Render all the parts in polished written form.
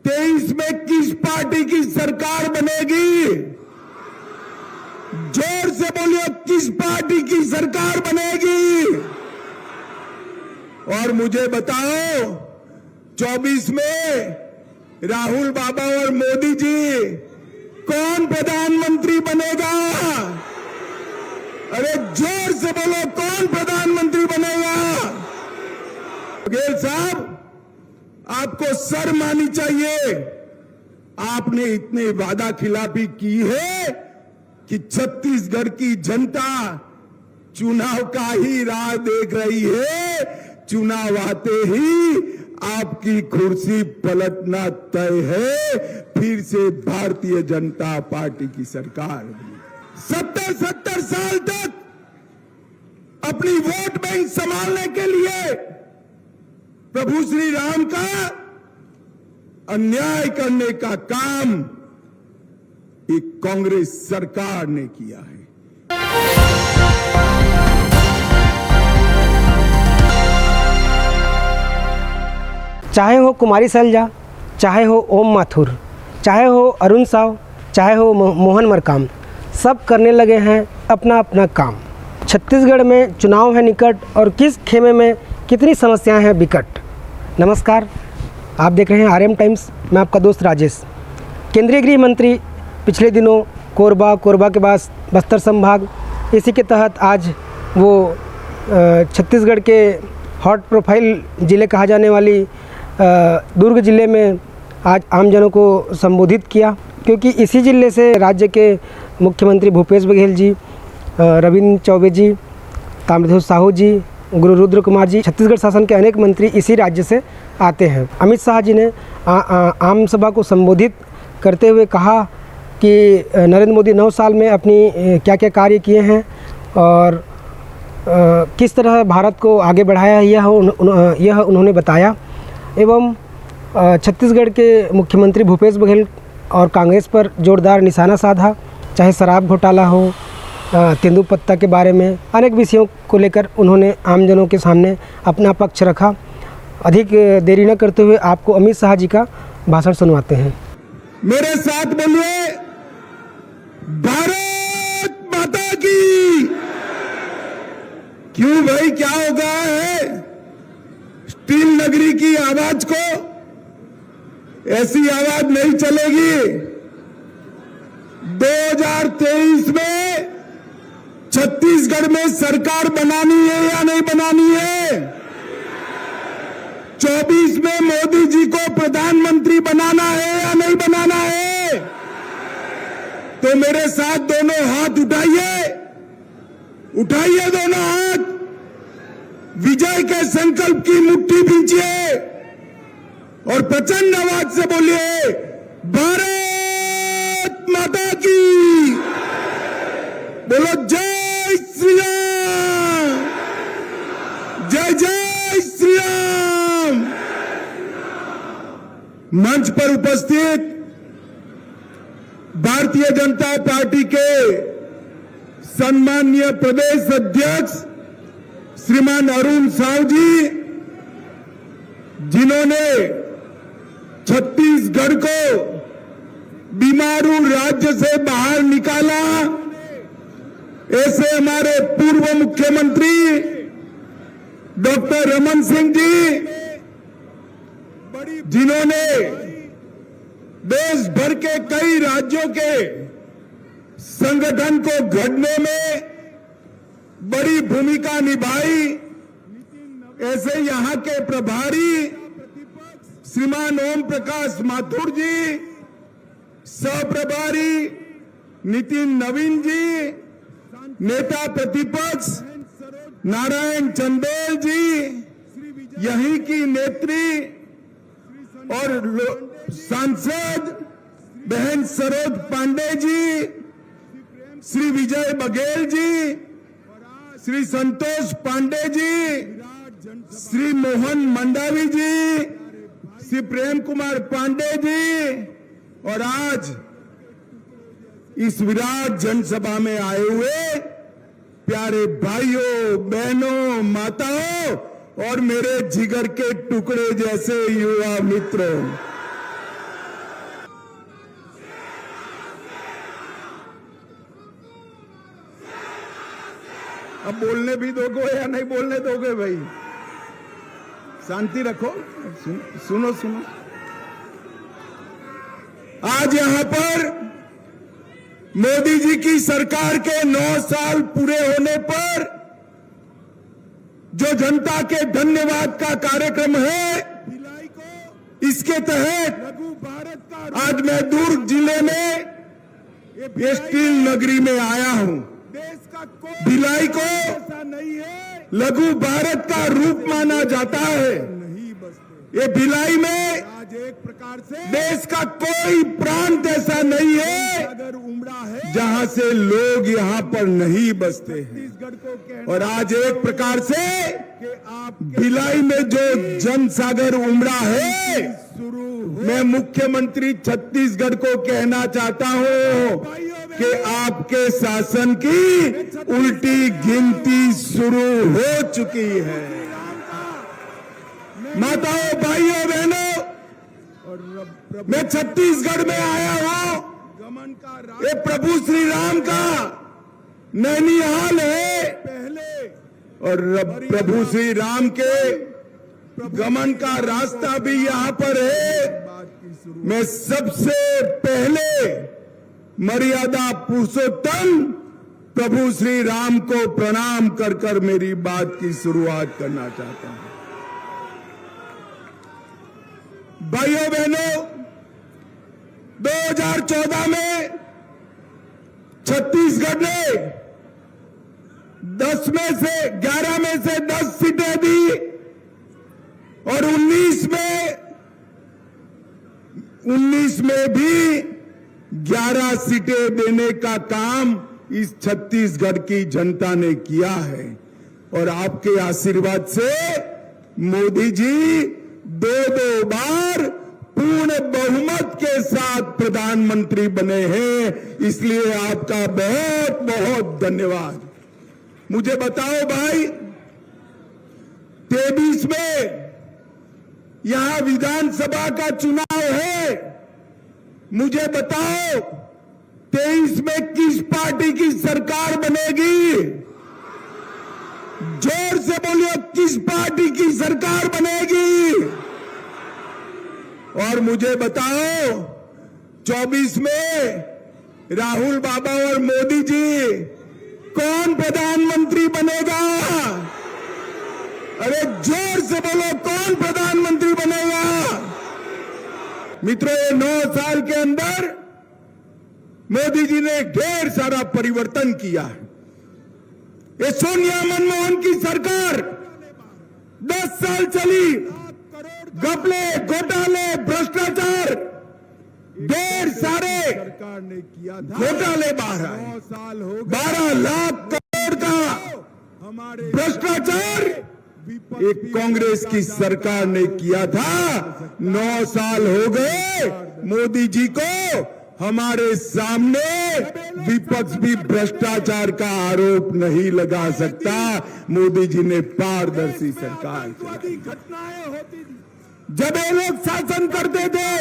2023 में किस पार्टी की सरकार बनेगी? जोर से बोलिए, किस पार्टी की सरकार बनेगी? और मुझे बताओ, 24 में राहुल बाबा और मोदी जी कौन प्रधानमंत्री बनेगा? अरे जोर से बोलो, कौन प्रधानमंत्री बनेगा? बघेल साहब, आपको शर्म आनी चाहिए। आपने इतनी वादा खिलाफी की है कि छत्तीसगढ़ की जनता चुनाव का ही राह देख रही है। चुनाव आते ही आपकी कुर्सी पलटना तय है। फिर से भारतीय जनता पार्टी की सरकार बनी। 70 साल तक अपनी वोट बैंक संभालने के लिए प्रभु श्री राम का अन्याय करने का काम एक कांग्रेस सरकार ने किया है। चाहे हो कुमारी सैलजा, चाहे हो ओम माथुर, चाहे हो अरुण साव, चाहे हो मोहन मरकाम, सब करने लगे हैं अपना अपना काम। छत्तीसगढ़ में चुनाव है निकट और किस खेमे में कितनी समस्याएं हैं विकट। नमस्कार, आप देख रहे हैं RM टाइम्स। मैं आपका दोस्त राजेश। केंद्रीय गृह मंत्री पिछले दिनों कोरबा के बाद बस्तर संभाग, इसी के तहत आज वो छत्तीसगढ़ के हॉट प्रोफाइल ज़िले कहा जाने वाली दुर्ग ज़िले में आज आमजनों को संबोधित किया, क्योंकि इसी ज़िले से राज्य के मुख्यमंत्री भूपेश बघेल जी, रविंद्र चौबे जी, ताम्रध्वज साहू जी, गुरु रुद्र कुमार जी, छत्तीसगढ़ शासन के अनेक मंत्री इसी राज्य से आते हैं। अमित शाह जी ने आम सभा को संबोधित करते हुए कहा कि नरेंद्र मोदी 9 साल में अपनी क्या क्या कार्य किए हैं और किस तरह भारत को आगे बढ़ाया यह उन्होंने बताया। एवं छत्तीसगढ़ के मुख्यमंत्री भूपेश बघेल और कांग्रेस पर जोरदार निशाना साधा, चाहे शराब घोटाला हो, तेंदुपत्ता के बारे में, अनेक विषयों को लेकर उन्होंने आमजनों के सामने अपना पक्ष रखा। अधिक देरी न करते हुए आपको अमित शाह जी का भाषण सुनवाते हैं। मेरे साथ बोलिए, भारत माता की। क्यों भाई, क्या हो गया है? स्टील नगरी की आवाज को ऐसी आवाज नहीं चलेगी। 2023 में छत्तीसगढ़ में सरकार बनानी है या नहीं बनानी है? 24 में मोदी जी को प्रधानमंत्री बनाना है या नहीं बनाना है? तो मेरे साथ दोनों हाथ उठाइए दोनों हाथ, विजय के संकल्प की मुट्ठी भींचिए और प्रचंड आवाज से बोलिए, भारत माता की। बोलो जय श्री राम, जय जय श्री राम। मंच पर उपस्थित भारतीय जनता पार्टी के सम्माननीय प्रदेश अध्यक्ष श्रीमान अरुण साव जी, जिन्होंने छत्तीसगढ़ को बीमारू राज्य से बाहर निकाला, ऐसे हमारे पूर्व मुख्यमंत्री डॉक्टर रमन सिंह जी, जिन्होंने देश भर के कई राज्यों के संगठन को गढ़ने में बड़ी भूमिका निभाई, ऐसे यहां के प्रभारी श्रीमान ओम प्रकाश माथुर जी, सहप्रभारी नितिन नवीन जी, नेता प्रतिपक्ष नारायण चंदेल जी, यहीं की नेत्री और सांसद बहन सरोज पांडे जी, श्री विजय बघेल जी, श्री संतोष पांडे जी, श्री मोहन मंडावी जी, श्री प्रेम कुमार पांडे जी, और आज इस विराट जनसभा में आए हुए प्यारे भाइयों, बहनों, माताओं और मेरे जिगर के टुकड़े जैसे युवा मित्रों, अब बोलने भी दोगे या नहीं बोलने दोगे भाई? शांति रखो, सुनो सुनो। आज यहां पर मोदी जी की सरकार के 9 साल पूरे होने पर जो जनता के धन्यवाद का कार्यक्रम है, इसके तहत लघु भारत का आज मैं दुर्ग जिले में ये स्टील नगरी में आया हूं। देश का कोई भिलाई को ऐसा नहीं है, लघु भारत का रूप माना जाता है। ये भिलाई में आज एक प्रकार से देश का कोई प्रांत ऐसा नहीं है अगर उमड़ा है जहां से लोग यहां पर नहीं बसते हैं। और आज एक प्रकार से भिलाई में जो जनसागर उमड़ा है, मैं मुख्यमंत्री छत्तीसगढ़ को कहना चाहता हूं कि आपके शासन की उल्टी गिनती शुरू हो चुकी है। माताओं, भाइयों, बहनों, मैं छत्तीसगढ़ में आया हूं। ये प्रभु श्री राम का नैनीहाल है पहले, और प्रभु श्री राम के गमन का रास्ता भी यहाँ पर है। मैं सबसे पहले मर्यादा पुरुषोत्तम प्रभु श्री राम को प्रणाम कर कर मेरी बात की शुरुआत करना चाहता हूं। भाइयों बहनों, 2014 में छत्तीसगढ़ ने 11 में से 10 सीटें दी और 19 में भी 11 सीटें देने का काम इस छत्तीसगढ़ की जनता ने किया है। और आपके आशीर्वाद से मोदी जी 2 बार पूर्ण बहुमत के साथ प्रधानमंत्री बने हैं, इसलिए आपका बहुत बहुत धन्यवाद। मुझे बताओ भाई, 23 में यहां विधानसभा का चुनाव है, मुझे बताओ 23 में किस पार्टी की सरकार बनेगी? जोर से बोलिए, किस पार्टी की सरकार बनेगी? और मुझे बताओ 24 में राहुल बाबा और मोदी जी कौन प्रधानमंत्री बनेगा? अरे जोर से बोलो, कौन प्रधानमंत्री बनेगा? मित्रों, ये 9 साल के अंदर मोदी जी ने ढेर सारा परिवर्तन किया है। ये सोनिया मनमोहन की सरकार 10 साल चली, घपले, घोटाले, भ्रष्टाचार, ढेर सारे सरकार ने किया था, घोटाले बाहर आए। 9 साल हो गए, 12 लाख करोड़ का हमारे भ्रष्टाचार एक कांग्रेस की सरकार ने किया था। 9 साल हो गए, मोदी जी को हमारे सामने विपक्ष भी भ्रष्टाचार का आरोप नहीं लगा सकता। मोदी जी ने पारदर्शी सरकार चलाई। घटनाएं होती थी जब ये लोग शासन करते थे,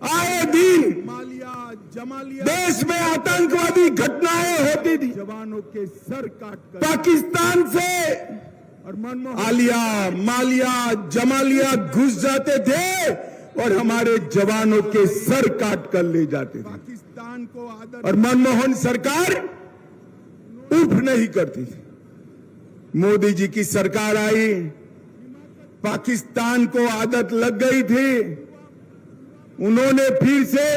आए दिन देश में आतंकवादी घटनाएं होती थी। जवानों के सर काट कर पाकिस्तान से और आलिया, मालिया, जमालिया घुस जाते थे और हमारे जवानों के सर काट कर ले जाते थे। पाकिस्तान को आदत, और मनमोहन सरकार उफ नहीं करती थी। मोदी जी की सरकार आई, पाकिस्तान को आदत लग गई थी। उन्होंने फिर से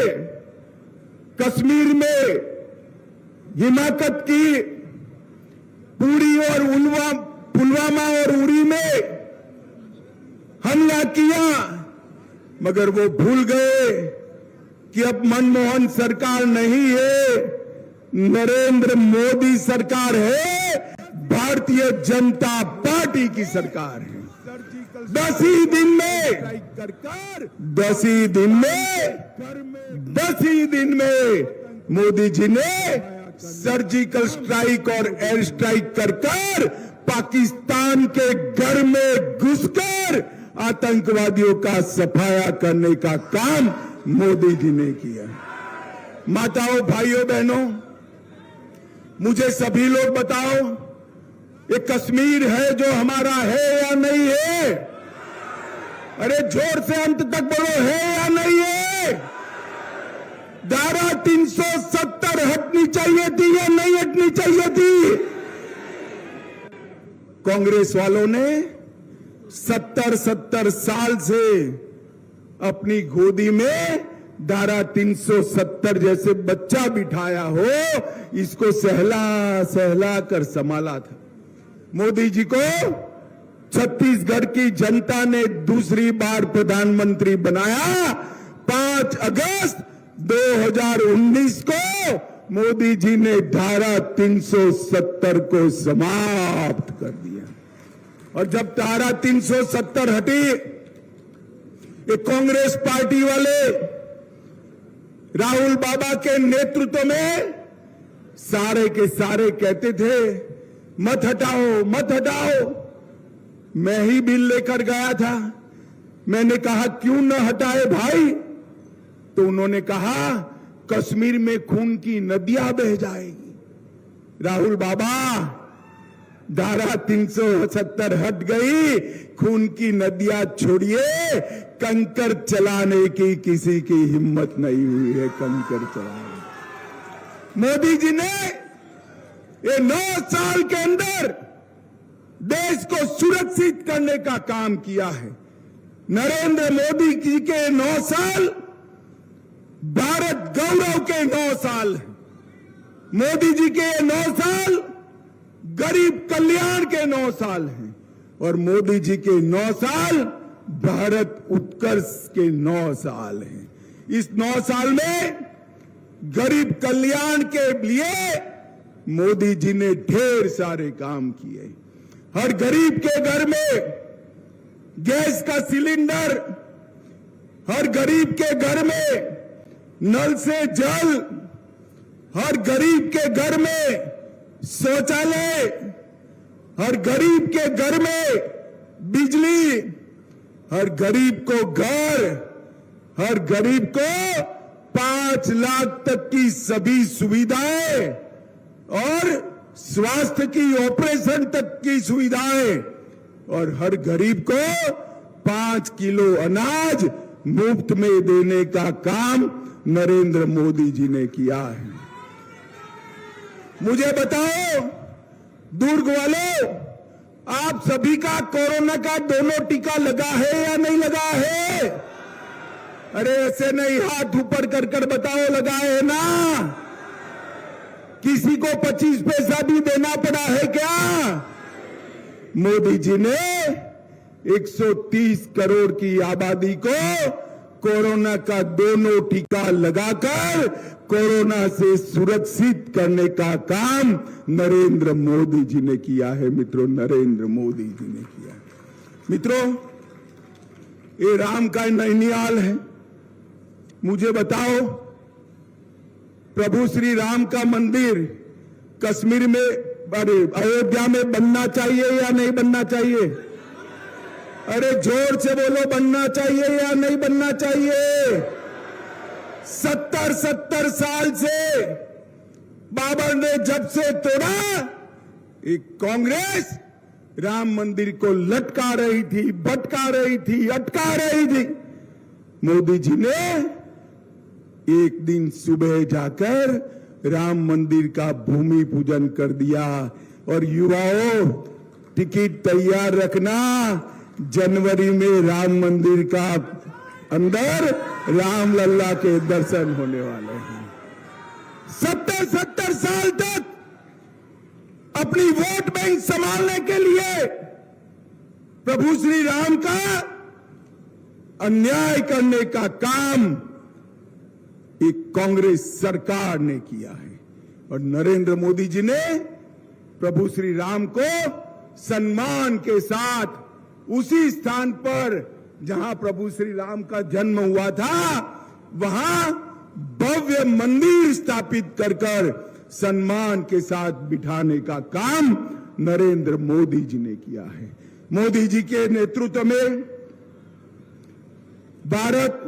कश्मीर में हिमाकत की, पुरी और पुलवामा और उरी में हमला किया, मगर वो भूल गए कि अब मनमोहन सरकार नहीं है, नरेंद्र मोदी सरकार है, भारतीय जनता पार्टी की सरकार है। 10 ही दिन में मोदी जी ने सर्जिकल स्ट्राइक और एयर स्ट्राइक कर पाकिस्तान के घर में घुसकर आतंकवादियों का सफाया करने का काम मोदी जी ने किया। माताओं, भाइयों, बहनों, मुझे सभी लोग बताओ, ये कश्मीर है जो हमारा है या नहीं है? अरे जोर से अंत तक बोलो, है या नहीं है? धारा 370 हटनी चाहिए थी या नहीं हटनी चाहिए थी? कांग्रेस वालों ने 70 साल से अपनी गोदी में धारा 370 जैसे बच्चा बिठाया हो, इसको सहला सहला कर संभाला था। मोदी जी को छत्तीसगढ़ की जनता ने दूसरी बार प्रधानमंत्री बनाया। 5 अगस्त 2019 को मोदी जी ने धारा 370 को समाप्त कर दिया। और जब धारा 370 हटी, ये कांग्रेस पार्टी वाले राहुल बाबा के नेतृत्व में सारे के सारे कहते थे, मत हटाओ मत हटाओ। मैं ही बिल लेकर गया था। मैंने कहा क्यों न हटाए भाई? तो उन्होंने कहा कश्मीर में खून की नदियां बह जाएगी। राहुल बाबा, धारा 370 हट गई, खून की नदियां छोड़िए, कंकर चलाने की किसी की हिम्मत नहीं हुई है। कंकर चलाने मोदी जी ने ये 9 साल के अंदर देश को सुरक्षित करने का काम किया है। नरेंद्र मोदी जी के 9 साल भारत गौरव के 9 साल हैं। मोदी जी के 9 साल गरीब कल्याण के 9 साल हैं और मोदी जी के 9 साल भारत उत्कर्ष के 9 साल हैं। इस 9 साल में गरीब कल्याण के लिए मोदी जी ने ढेर सारे काम किए। हर गरीब के घर में गैस का सिलेंडर, हर गरीब के घर में नल से जल, हर गरीब के घर में शौचालय, हर गरीब के घर में बिजली, हर गरीब को घर, हर गरीब को 5 लाख तक की सभी सुविधाएं और स्वास्थ्य की ऑपरेशन तक की सुविधाएं, और हर गरीब को 5 किलो अनाज मुफ्त में देने का काम नरेंद्र मोदी जी ने किया है। मुझे बताओ दुर्ग वालों, आप सभी का कोरोना का दोनों टीका लगा है या नहीं लगा है? अरे ऐसे नहीं, हाथ ऊपर कर कर बताओ लगा है ना? किसी को 25 पैसा भी देना पड़ा है क्या? मोदी जी ने 130 करोड़ की आबादी को कोरोना का दोनों टीका लगाकर कोरोना से सुरक्षित करने का काम नरेंद्र मोदी जी ने किया है। मित्रों, नरेंद्र मोदी जी ने किया है। मित्रों, ये राम का नैनियाल है। मुझे बताओ, प्रभु श्री राम का मंदिर कश्मीर में, अरे अयोध्या में बनना चाहिए या नहीं बनना चाहिए? अरे जोर से बोलो, बनना चाहिए या नहीं बनना चाहिए? 70 साल से बाबर ने जब से तोड़ा, एक कांग्रेस राम मंदिर को लटका रही थी, भटका रही थी, अटका रही थी। मोदी जी ने एक दिन सुबह जाकर राम मंदिर का भूमि पूजन कर दिया। और युवाओं, टिकट तैयार रखना, जनवरी में राम मंदिर का अंदर राम लल्ला के दर्शन होने वाले हैं। 70 साल तक अपनी वोट बैंक संभालने के लिए प्रभु श्री राम का अन्याय करने का काम एक कांग्रेस सरकार ने किया है। और नरेंद्र मोदी जी ने प्रभु श्री राम को सम्मान के साथ उसी स्थान पर जहां प्रभु श्री राम का जन्म हुआ था, वहां भव्य मंदिर स्थापित कर कर सम्मान के साथ बिठाने का काम नरेंद्र मोदी जी ने किया है। मोदी जी के नेतृत्व में भारत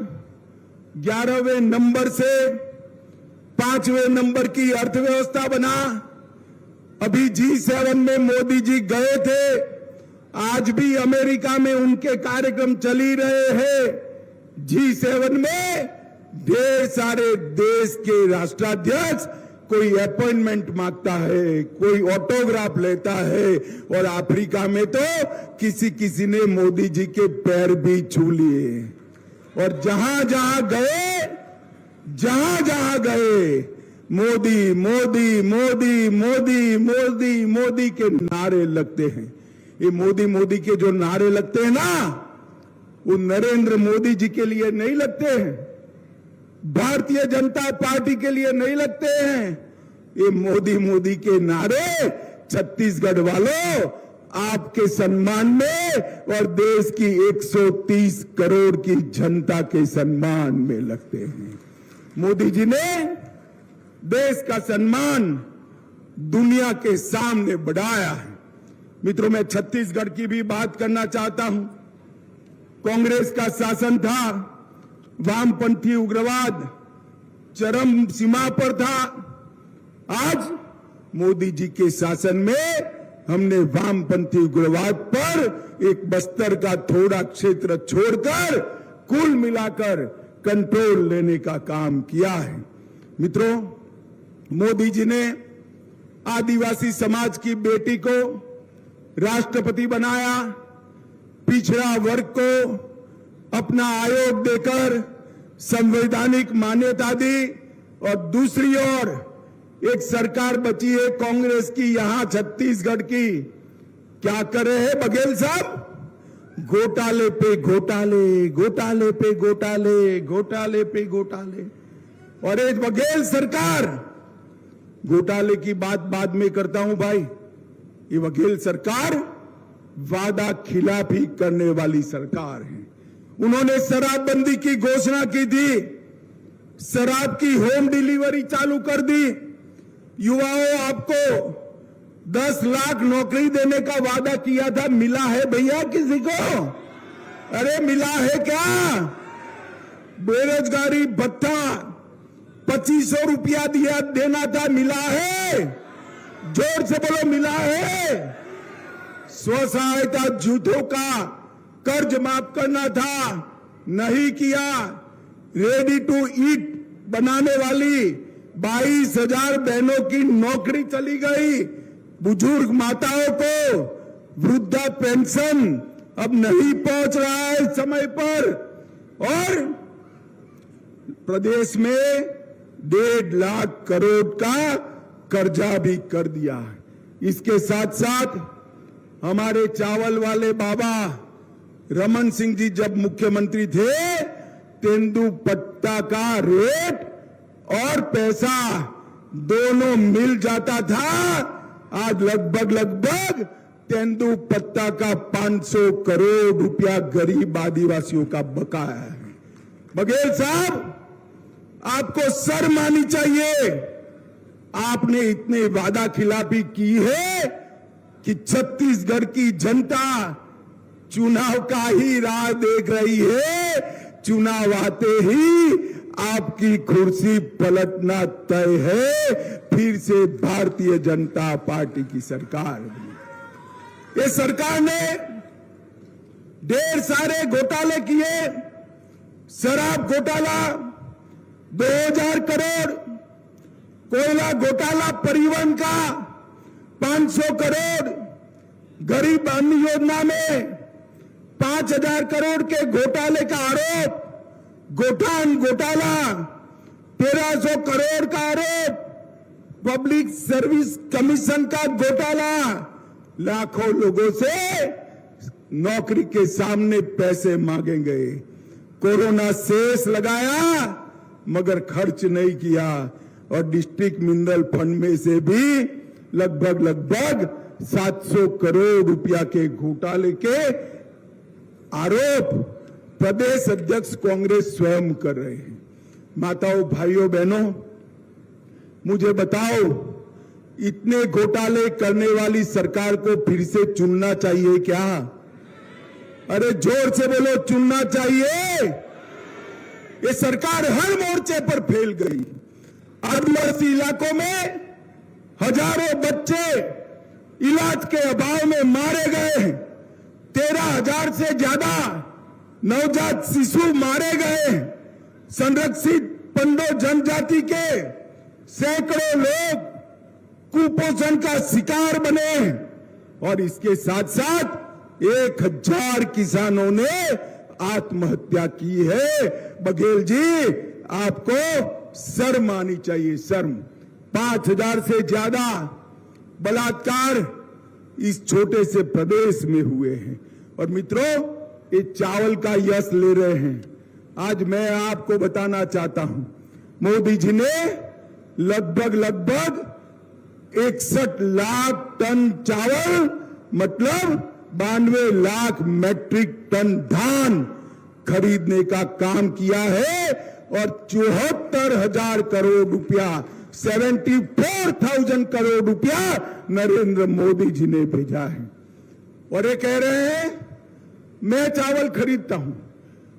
11वें नंबर से 5वें नंबर की अर्थव्यवस्था बना। अभी G7 में मोदी जी गए थे, आज भी अमेरिका में उनके कार्यक्रम चल ही रहे हैं। G7 में ढेर सारे देश के राष्ट्राध्यक्ष कोई अपॉइंटमेंट मांगता है, कोई ऑटोग्राफ लेता है, और अफ्रीका में तो किसी किसी ने मोदी जी के पैर भी छू लिए। और जहां जहां गए मोदी मोदी मोदी मोदी मोदी मोदी के नारे लगते हैं। ये मोदी मोदी के जो नारे लगते हैं ना, वो नरेंद्र मोदी जी के लिए नहीं लगते हैं, भारतीय जनता पार्टी के लिए नहीं लगते हैं। ये मोदी मोदी के नारे छत्तीसगढ़ वालों आपके सम्मान में और देश की 130 करोड़ की जनता के सम्मान में लगते हैं। मोदी जी ने देश का सम्मान दुनिया के सामने बढ़ाया है। मित्रों, मैं छत्तीसगढ़ की भी बात करना चाहता हूं। कांग्रेस का शासन था, वामपंथी उग्रवाद चरम सीमा पर था। आज मोदी जी के शासन में हमने वामपंथी उग्रवाद पर एक बस्तर का थोड़ा क्षेत्र छोड़कर कुल मिलाकर कंट्रोल लेने का काम किया है। मित्रों, मोदी जी ने आदिवासी समाज की बेटी को राष्ट्रपति बनाया, पिछड़ा वर्ग को अपना आयोग देकर संवैधानिक मान्यता दी, और दूसरी ओर एक सरकार बची है कांग्रेस की यहां छत्तीसगढ़ की। क्या कर रहे हैं बघेल साहब? घोटाले पे घोटाले, घोटाले पे घोटाले, घोटाले पे घोटाले। और एक बघेल सरकार, घोटाले की बात बाद में करता हूं भाई, ये बघेल सरकार वादा खिलाफी करने वाली सरकार है। उन्होंने शराबबंदी की घोषणा की थी, शराब की होम डिलीवरी चालू कर दी। युवाओं, आपको 10 लाख नौकरी देने का वादा किया था, मिला है भैया किसी को? अरे मिला है क्या? बेरोजगारी भत्ता 2500 रुपया देना था, मिला है? जोर से बोलो, मिला है? स्व सहायता जूथों का कर्ज माफ करना था, नहीं किया। रेडी टू ईट बनाने वाली 22,000 बहनों की नौकरी चली गई। बुजुर्ग माताओं को वृद्धा पेंशन अब नहीं पहुंच रहा है समय पर, और प्रदेश में 1.5 लाख करोड़ का कर्जा भी कर दिया है। इसके साथ साथ हमारे चावल वाले बाबा रमन सिंह जी जब मुख्यमंत्री थे, तेंदुपत्ता का रेट और पैसा दोनों मिल जाता था। आज लगभग तेंदुपत्ता का 500 करोड़ रुपया गरीब आदिवासियों का बकाया है। बघेल साहब, आपको शर्म आनी चाहिए। आपने इतने वादा खिलाफी की है कि छत्तीसगढ़ की जनता चुनाव का ही राह देख रही है। चुनाव आते ही आपकी कुर्सी पलटना तय है, फिर से भारतीय जनता पार्टी की सरकार बनी। ये सरकार ने ढेर सारे घोटाले किए। शराब घोटाला 2000 करोड़, कोयला घोटाला परिवहन का 500 करोड़, गरीब अन्न योजना में 5000 करोड़ के घोटाले का आरोप, गोठान घोटाला 1300 करोड़ का आरोप, पब्लिक सर्विस कमीशन का घोटाला, लाखों लोगों से नौकरी के सामने पैसे मांगे गए। कोरोना सेस लगाया मगर खर्च नहीं किया, और डिस्ट्रिक्ट मिनरल फंड में से भी लगभग 700 करोड़ रुपया के घोटाले के आरोप प्रदेश अध्यक्ष कांग्रेस स्वयं कर रहे हैं। माताओं, भाइयों, बहनों, मुझे बताओ, इतने घोटाले करने वाली सरकार को फिर से चुनना चाहिए क्या? अरे जोर से बोलो, चुनना चाहिए। ये सरकार हर मोर्चे पर फेल गई। आदिवासी इलाकों में हजारों बच्चे इलाज के अभाव में मारे गए हैं। 13,000 से ज्यादा नवजात शिशु मारे गए। संरक्षित पंडो जनजाति के सैकड़ों लोग कुपोषण का शिकार बने और इसके साथ साथ 1,000 किसानों ने आत्महत्या की है। बघेल जी, आपको शर्म आनी चाहिए, शर्म। 5,000 से ज्यादा बलात्कार इस छोटे से प्रदेश में हुए हैं। और मित्रों, ये चावल का यश ले रहे हैं। आज मैं आपको बताना चाहता हूं, मोदी जी ने लगभग 61 लाख टन चावल, मतलब 92 लाख मैट्रिक टन धान खरीदने का काम किया है और 74,000 करोड़ रुपया, 74,000 करोड़ रुपया नरेंद्र मोदी जी ने भेजा है। और ये कह रहे हैं मैं चावल खरीदता हूं।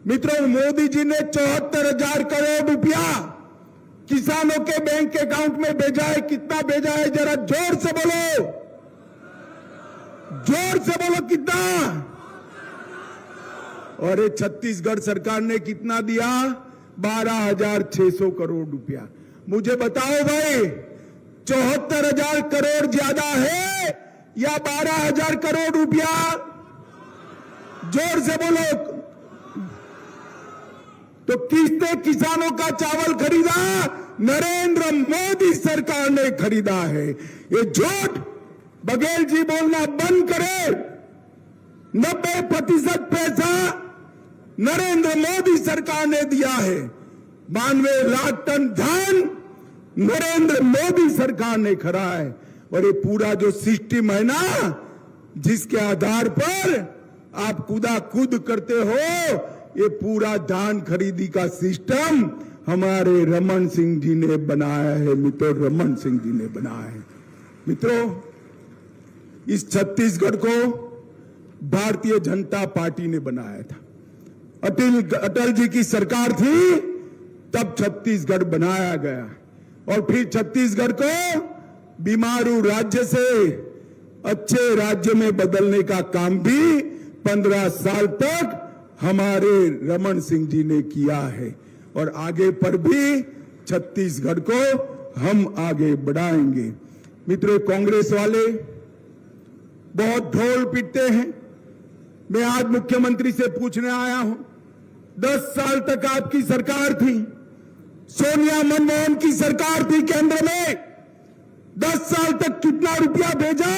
मित्रों, मोदी जी ने 74,000 करोड़ रुपया किसानों के बैंक अकाउंट में भेजा है। कितना भेजा है, जरा जोर से बोलो, जोर से बोलो, कितना? और ये छत्तीसगढ़ सरकार ने कितना दिया? 12,600 करोड़ रुपया। मुझे बताओ भाई, 74,000 करोड़ ज्यादा है या 12,000 करोड़ रुपया? जोर से बोलो। तो किसने किसानों का चावल खरीदा? नरेंद्र मोदी सरकार ने खरीदा है। ये झूठ बघेल जी बोलना बंद करे। 90% पैसा नरेंद्र मोदी सरकार ने दिया है। 92 लाख टन धान नरेंद्र मोदी सरकार ने खरीदा है। और ये पूरा जो सिस्टम है ना, जिसके आधार पर आप कूद करते हो, ये पूरा धान खरीदी का सिस्टम हमारे रमन सिंह जी ने बनाया है। मित्रों, रमन सिंह जी ने बनाया है। मित्रों, इस छत्तीसगढ़ को भारतीय जनता पार्टी ने बनाया था। अटल जी की सरकार थी, तब छत्तीसगढ़ बनाया गया। और फिर छत्तीसगढ़ को बीमारू राज्य से अच्छे राज्य में बदलने का काम भी 15 साल तक हमारे रमन सिंह जी ने किया है। और आगे पर भी छत्तीसगढ़ को हम आगे बढ़ाएंगे। मित्रों, कांग्रेस वाले बहुत ढोल पीटते हैं। मैं आज मुख्यमंत्री से पूछने आया हूं, 10 साल तक आपकी सरकार थी, सोनिया मनमोहन की सरकार थी केंद्र में। 10 साल तक कितना रुपया भेजा?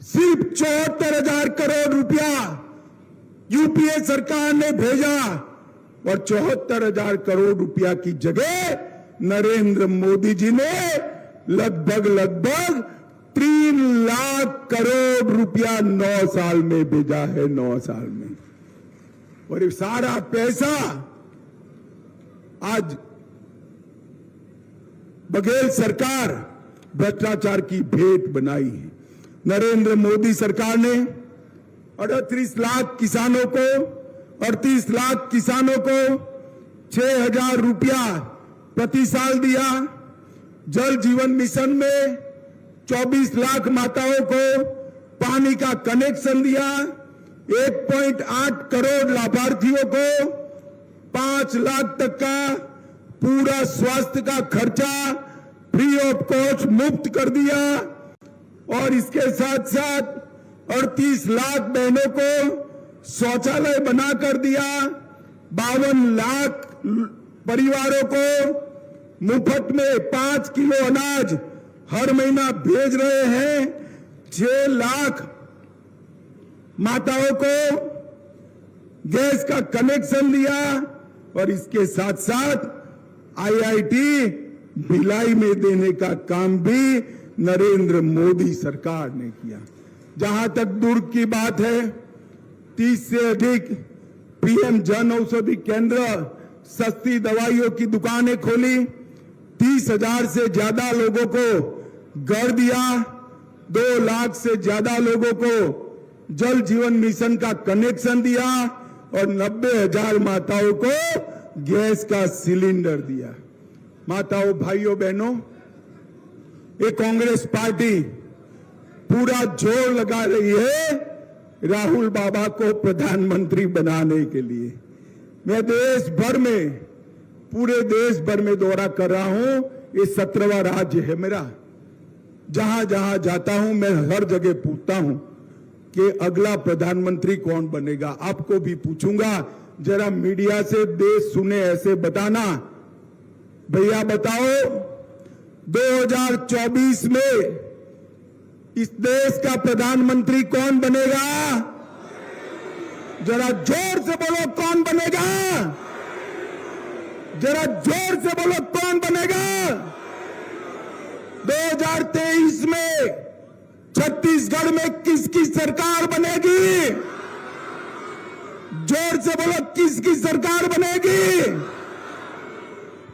सिर्फ 74,000 करोड़ रुपया यूपीए सरकार ने भेजा। और 74,000 करोड़ रुपया की जगह नरेंद्र मोदी जी ने लगभग 3 लाख करोड़ रुपया 9 साल में भेजा है, 9 साल में। और ये सारा पैसा आज बघेल सरकार भ्रष्टाचार की भेंट बनाई है। नरेंद्र मोदी सरकार ने 38 लाख किसानों को 6,000 रुपया प्रति साल दिया। जल जीवन मिशन में 24 लाख माताओं को पानी का कनेक्शन दिया। 1.8 करोड़ लाभार्थियों को 5 लाख तक का पूरा स्वास्थ्य का खर्चा फ्री ऑफ कॉस्ट मुक्त कर दिया। और इसके साथ साथ 38 लाख बहनों को शौचालय बना कर दिया। 52 लाख परिवारों को मुफ्त में 5 किलो अनाज हर महीना भेज रहे हैं। 6 लाख माताओं को गैस का कनेक्शन दिया। और इसके साथ साथ आईआईटी भिलाई में देने का काम भी नरेंद्र मोदी सरकार ने किया। जहां तक दुर्ग की बात है, 30 से अधिक पीएम जन औषधि केंद्र, सस्ती दवाइयों की दुकानें खोली। 30,000 से ज्यादा लोगों को घर दिया। 2 लाख से ज्यादा लोगों को जल जीवन मिशन का कनेक्शन दिया। और 90,000 माताओं को गैस का सिलेंडर दिया। माताओं, भाइयों, बहनों, ये कांग्रेस पार्टी पूरा जोर लगा रही है राहुल बाबा को प्रधानमंत्री बनाने के लिए। मैं देश भर में, पूरे देश भर में दौरा कर रहा हूं। ये 17वां राज्य है मेरा। जहां जहां जाता हूं मैं हर जगह पूछता हूं कि अगला प्रधानमंत्री कौन बनेगा। आपको भी पूछूंगा, जरा मीडिया से देश सुने ऐसे बताना। भैया बताओ, 2024 में इस देश का प्रधानमंत्री कौन बनेगा? जरा जोर से बोलो, कौन बनेगा? जरा जोर से बोलो, कौन बनेगा? 2023 में छत्तीसगढ़ में किसकी सरकार बनेगी? जोर से बोलो, किसकी सरकार बनेगी?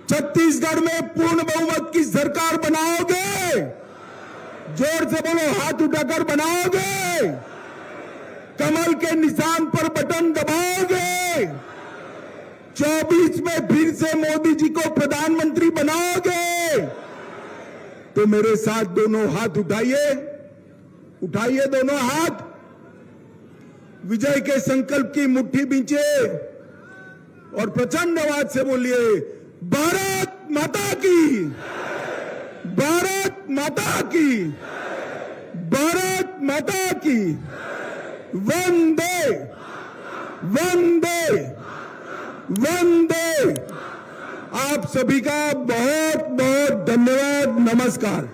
छत्तीसगढ़ में पूर्ण बहुमत की सरकार बनाओगे? जोर से बोलो, हाथ उठाकर बनाओगे? कमल के निशान पर बटन दबाओगे? 24 में फिर से मोदी जी को प्रधानमंत्री बनाओगे? तो मेरे साथ दोनों हाथ उठाइए, उठाइए दोनों हाथ। विजय के संकल्प की मुट्ठी बींचे और प्रचंड आवाज से बोलिए, भारत माता की, भारत माता की, भारत माता की, वंदे वंदे वंदे। आप सभी का बहुत बहुत धन्यवाद। नमस्कार।